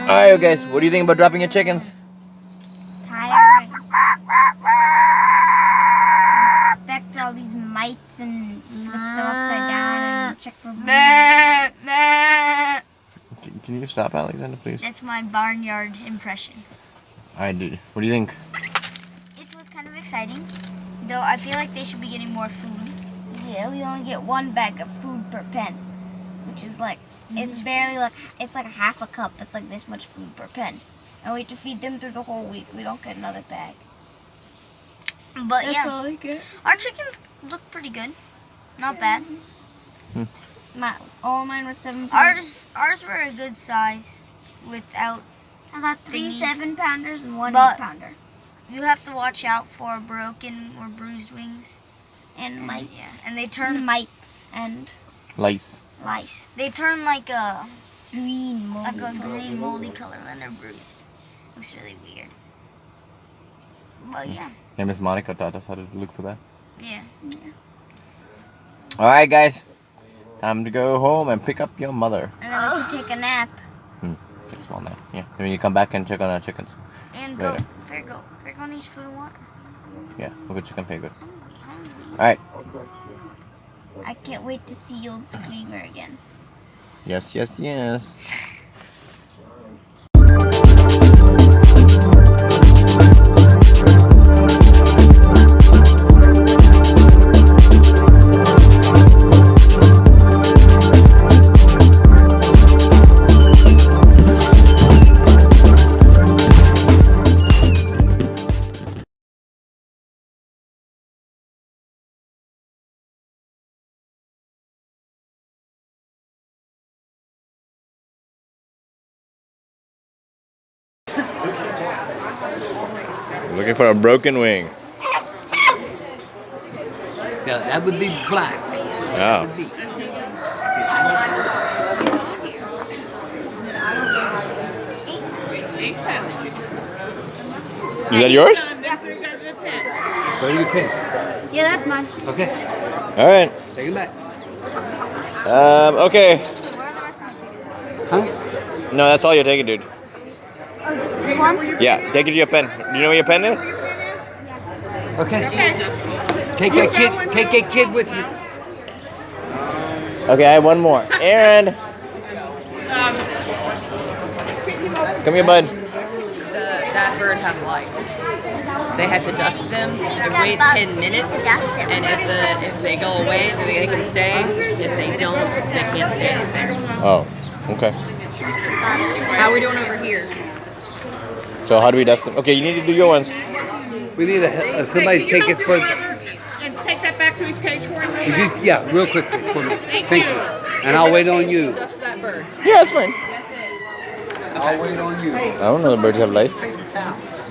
Alright, guys, what do you think about dropping your chickens? Tiring. Inspect all these mites and flip them upside down and check for bees. Can you stop, Alexander, please? That's my barnyard impression. Alright, dude. What do you think? It was kind of exciting, though I feel like they should be getting more food. Yeah, we only get 1 bag of food per pen, which is like, it's barely like, it's like half a cup. It's like this much food per pen. And we have to feed them through the whole week. We don't get another bag. But That's all I get. our chickens look pretty good. Not bad. All mine were 7 pounders. Ours were a good size without. I got 3 7-pounders and 1 8-pounder. You have to watch out for broken or bruised wings. And mice. Yeah. And they turn mites and Lice. They turn like a green moldy color when they're bruised. Looks really weird. But yeah. Hey, Miss Monica taught us how to look for that. Yeah. Alright, guys. Time to go home and pick up your mother. And then we have to take a nap. Take a small nap. Yeah. And then you come back and check on our chickens. And Later. Fairgo needs food and water. Yeah, we'll go check on Fairgo. Hungry. Alright. I can't wait to see old Screamer again. Yes, yes, yes. Looking for a broken wing. Yeah, that would be black. Oh. Is that yours? Where do you pin? Yeah, that's mine. Okay, Alright. take it back. Okay. Where are the rest of my chickens? Huh? No, that's all you're taking, dude. Oh, just this one? Yeah, take it to your pen. Do you know where your pen is? Okay. Take that kid with you. Okay, I have one more. Aaron! Come here, bud. That bird has lice. They had to dust them. You have to wait 10 minutes, and if they go away, then they can stay. If they don't, they can't stay anything. Oh, okay. How are we doing over here? So how do we dust them? Okay, you need to do your ones. We need somebody to take it for. And take that back to his cage for him. Yeah, real quickly for me. Thank you. And I'll wait on you. Dust that bird. Yeah, it's fine. I'll wait on you. I don't know the birds have lice.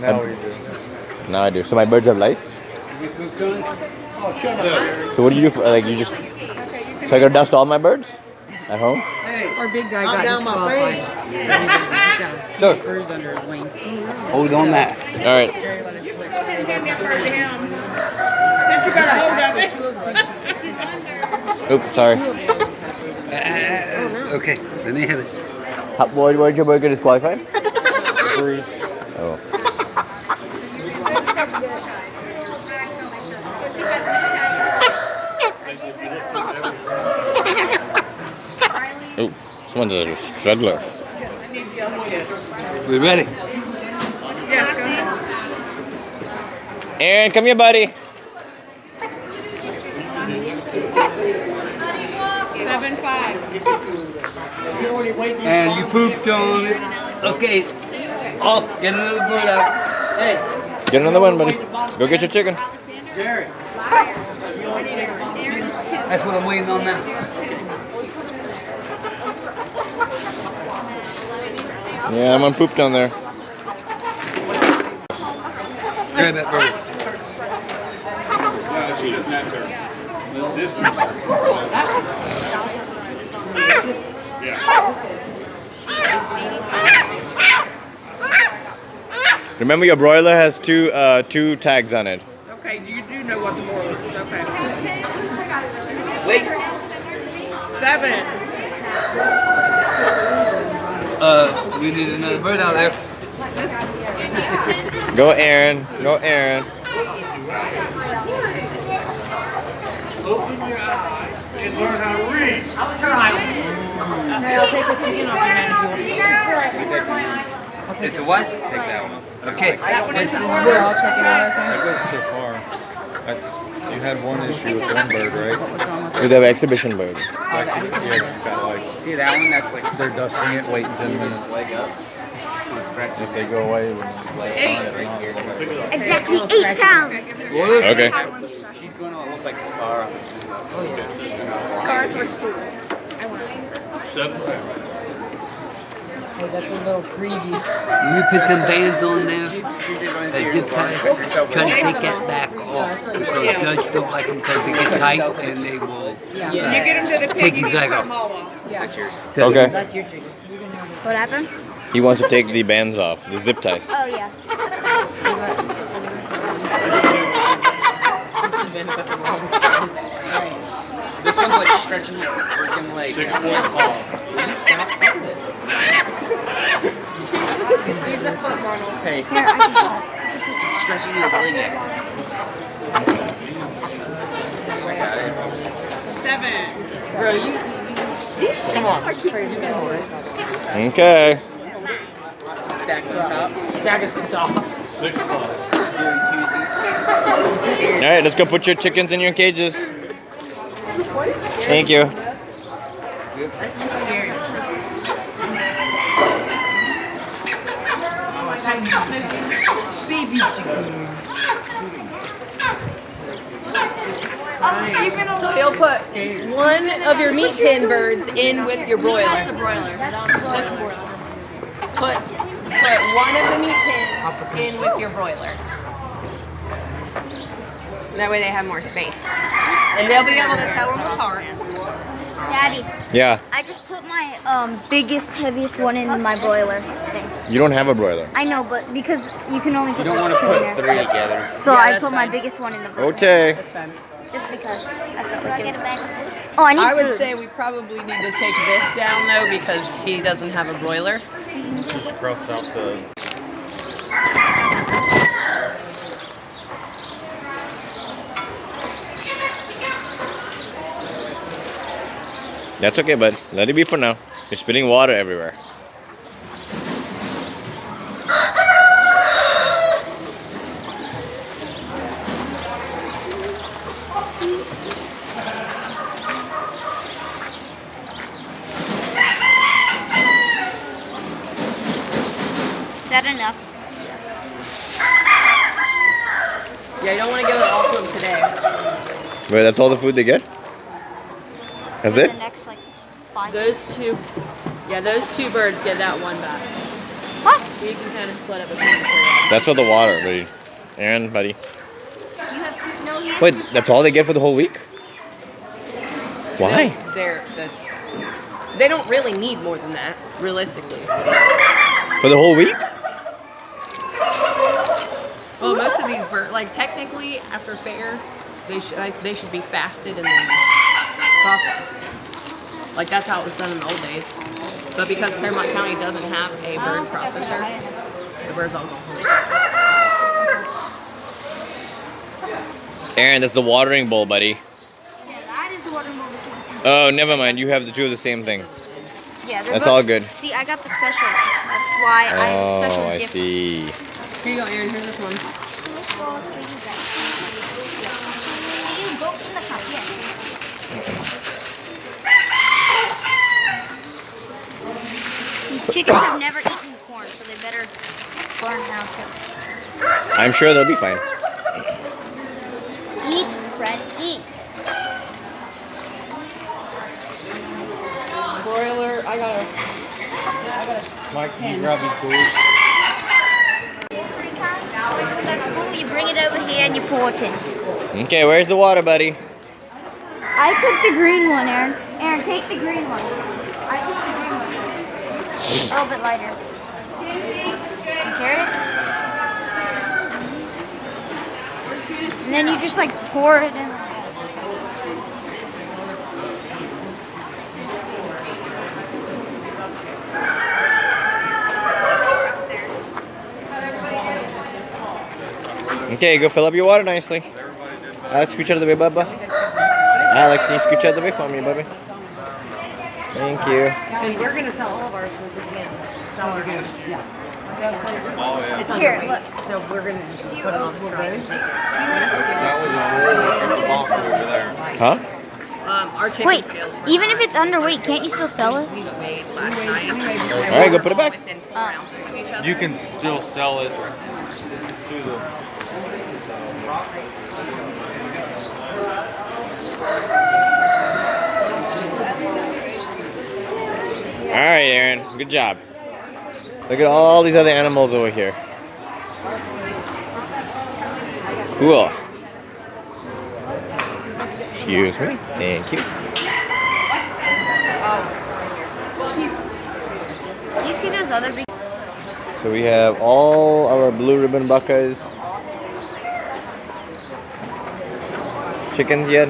Now we do. Now I do. So my birds have lice? You cooked on it? Oh, shut up. So what do you do for, like, you just... So I gotta dust all my birds? At home? Our big guy got down my face. Sure. bruise under his wing. Hold on that. Alright. Jerry let us switch. Go ahead and give that bird to him. Since you got a hold of it. Oops, sorry. Okay, let me have it. Why did your bird get disqualified? Bruise. Oh. Oh, this one's a struggler. We ready? Yes, go ahead. Aaron, come here, buddy. 7-5. And you pooped on it. Okay. Off. Get another bird out. Hey. Get another one, buddy. Go get your chicken. Jerry. That's what I'm waiting on now. Yeah, I'm on poop down there. Grab that bird. No, she doesn't have to. This one. Yeah. Remember, your broiler has two tags on it. Okay, you do know what the moral is. Okay. Wait. 7. We need another bird out there. Go, Aaron. Go, Aaron. Open your eyes and learn how to read. I'll take the chicken off your hand if you want. It's a what? Take that one. Okay. We're all checking out, I That goes so far. You had one issue with one bird, right? With the exhibition bird. Yeah, you got like, See that one? That's like they're dusting it, waiting 10 minutes. leg up. If they go away, when you lay it on it or not. Exactly 8 pounds. Okay. She's going to look like a scar on the suit. Oh yeah. Scars with food. 7 pounds. Oh, that's a little preview. You put some bands on there. That zip tie. Try to take that back off. Because judge don't like them because they get tight and they will When you get them to the take pig, his leg off. Okay. That's your chicken. What happened? He wants to take the bands off, the zip ties. Oh, yeah. This one's like stretching his freaking leg. 6 point pause. he's a foot model. Hey, Here, I can try. he's stretching his leg. 7. Bro, Come on. Okay. Stack on top. Stack at the top. 6 pause. Doing twosies. Alright, let's go put your chickens in your cages. Thank you. Baby chicken. So you'll put one of your meat pin birds in with your broiler. Just the broiler. Just the broiler. Put one of the meat pins in with your broiler. That way they have more space. And they'll be able to tell them apart. Daddy, Yeah, I just put my biggest, heaviest one in my broiler thing. you don't have a broiler. I know, but because you can only You put don't want like to 2 in put there. 3 together. So Yeah, I that's put my fine. biggest one in the broiler. Okay. That's fine. Just because I felt like it was bad. Oh, I need I food. would say we probably need to take this down though because he doesn't have a broiler. Just cross out the. That's okay, bud. Let it be for now. You're spitting water everywhere. Is that enough? Yeah, you don't want to give it all to him today. Wait, that's all the food they get? That's For it? The next, like, 5 Those two birds get that one back. What? You can kind of split up between the three. That's for the water, buddy. Aaron, buddy. You have 2 no here? Wait, that's all they get for the whole week? Why? They don't really need more than that, realistically. For the whole week? Well, most of these birds, like technically after fair, they should be fasted and then processed. Like that's how it was done in the old days. But because Claremont County doesn't have a bird processor, the birds all go home. Aaron, that's the watering bowl, buddy. Yeah, that is the water motor. Oh, never mind. You have the two of the same thing. Yeah, they're That's both- all good. See, I got the special. That's why I have a Oh, special I difference. see. Here you go, Aaron. Here's this one. You go in the cup, yes. These chickens have never eaten corn, so they better learn how to. I'm sure they'll be fine. Eat, friend, eat. Broiler, I got Mike, can you grab these tools? That's full, you bring it over here and you pour it in. Okay, where's the water, buddy? I took the green one, Aaron. Aaron, take the green one. I took the green one. A little bit lighter. You carry it? And then you just like pour it in. Okay, go fill up your water nicely. Alex, scooch out of the way, Bubba. Alex, can you scooch out of the way for me, Bubba? Thank you. And we're gonna sell all of ours since we can. Sell our goods. Yeah. Oh, yeah. It's here, look. So we're gonna just put it on the truck and take it. That was a whole bump over there. Huh? Our chicken Wait, scales were even if it's underweight, can't you still sell it? we weighed last night. All right, go put it back. Within 4 ounces of each other. You can still sell it to the. All right, Aaron. Good job. Look at all these other animals over here. Cool. Excuse me. Thank you. You see those other big... So we have all our blue ribbon buckeyes. Chickens yet?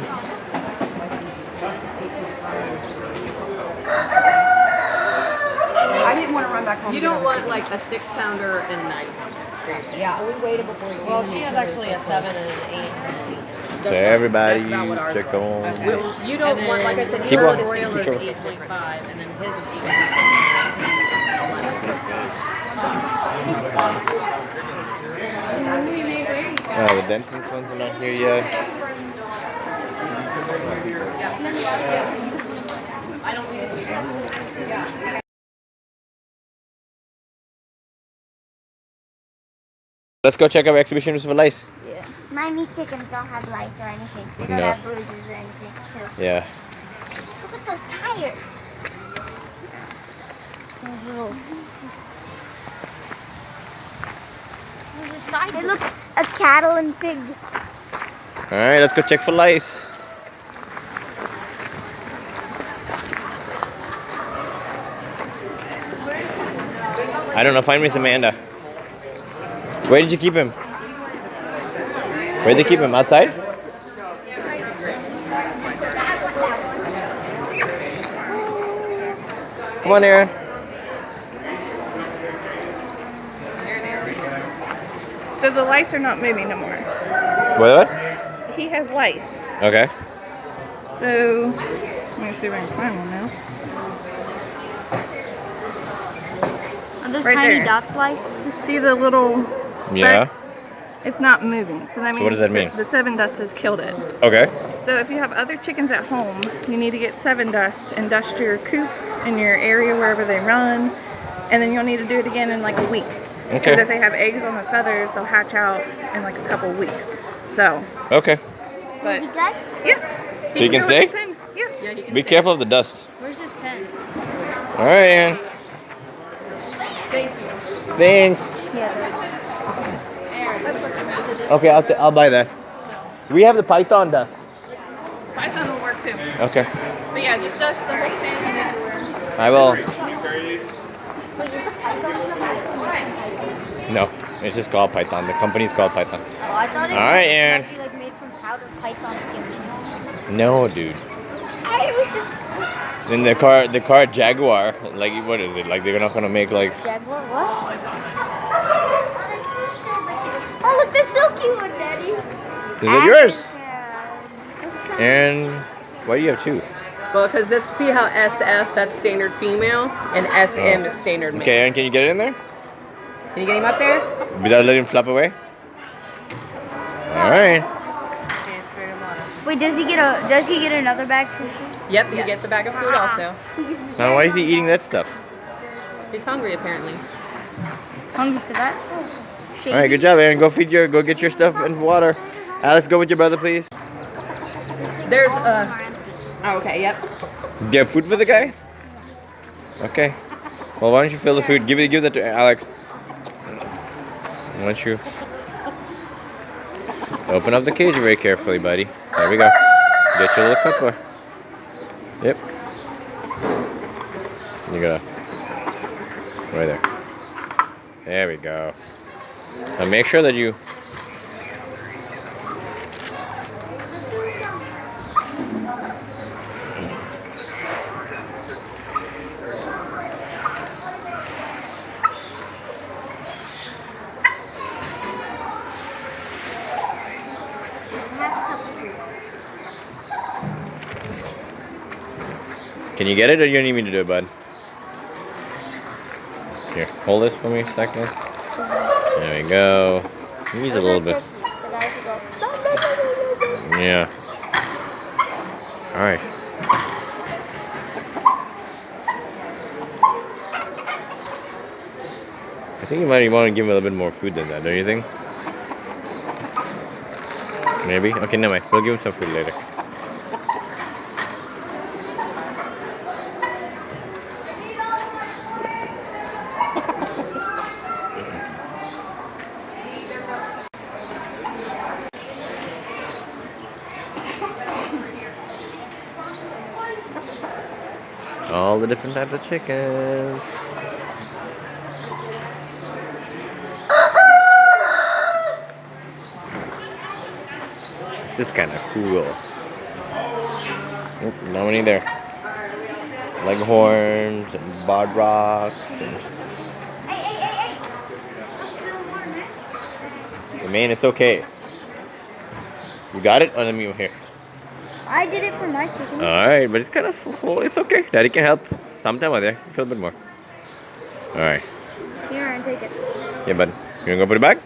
I didn't want to run back home. You don't want like a 6-pounder and a 9-pounder. Yeah, we waited before you. Well, she has actually a 7 and an 8. So everybody That's not what ours chicken. You don't want, like I said, you Keep want going. broiler is Keep going. 8.5, and then his is 8.5. The Denton's ones are not here yet. Let's go check our exhibition rooms for lice. My meat chickens don't have lice or anything. They don't No. have bruises or anything, too. Yeah. Look at those tires. Those little... Hey, look, a cattle and pig. Alright, let's go check for lice. I don't know, find Miss Amanda. Where did you keep him? Where did they keep him? Outside? Come on, Aaron. So the lice are not moving no more. What? He has lice. Okay. So let me see if I can find one now. Are those Right tiny there. dots lice? So see the little speck? Yeah. It's not moving. So that means what does that mean? The 7 Dust has killed it. Okay. So if you have other chickens at home, you need to get 7 Dust and dust your coop in your area wherever they run, and then you'll need to do it again in like a week. Because Okay. if they have eggs on the feathers, they'll hatch out in like a couple weeks. So, Okay. Is but he good? yeah. So you can go stay? with his pen. Yeah. Yeah, you can Be say careful of the dust. Where's his pen? Alright, Aaron. thanks. Thanks. Yeah. Okay, I'll buy that. We have the python dust. Python will work too. Okay. But yeah, just dust the whole thing and everywhere. I will. Wait, is the python? No, it's just called python. The company's called python. Oh, I thought it All right, Aaron. might be like made from powdered python skin. No, dude. It was just Then the car Jaguar, like what is it? Like they're not gonna make like. Jaguar. What? Oh, look, the silky one, Daddy. Is it yours? Yeah. Aaron, why do you have two? Well, because this, see how SF, that's standard female, and SM is standard male. Okay, Aaron, can you get it in there? Can you get him up there? Without letting him flap away? Alright. Wait, does he get another bag for food? Yep, he gets a bag of food also. Now why is he eating that stuff? He's hungry apparently. Hungry for that? Shady. Alright, good job, Aaron. Go get your stuff and water. Alex, go with your brother, please. There's oh, okay, yep. Do you have food for the guy? Okay. Well, why don't you fill the food? Give that to Alex. Why don't you open up the cage very carefully, buddy. There we go. Get your little cuppa. Yep. You gotta right there. There we go. Now make sure that you Can you get it or you need me to do it, bud? Here, hold this for me a second. There we go. He's a little bit. The guys who go. Yeah. Alright. I think you might want to give him a little bit more food than that, don't you think? Maybe? Okay, never mind. We'll give him some food later. All the different types of chickens. This is kind of cool. Oop, no one there. Leghorns and Bod Rocks. And... Hey, man, it's okay. You got it? Oh, let me here. I did it for my chickens. Alright, but it's kind of full. It's okay. Daddy can help. Sometime out there. Feel a bit more. Alright. Here, and take it. Yeah, bud. You wanna go put it back?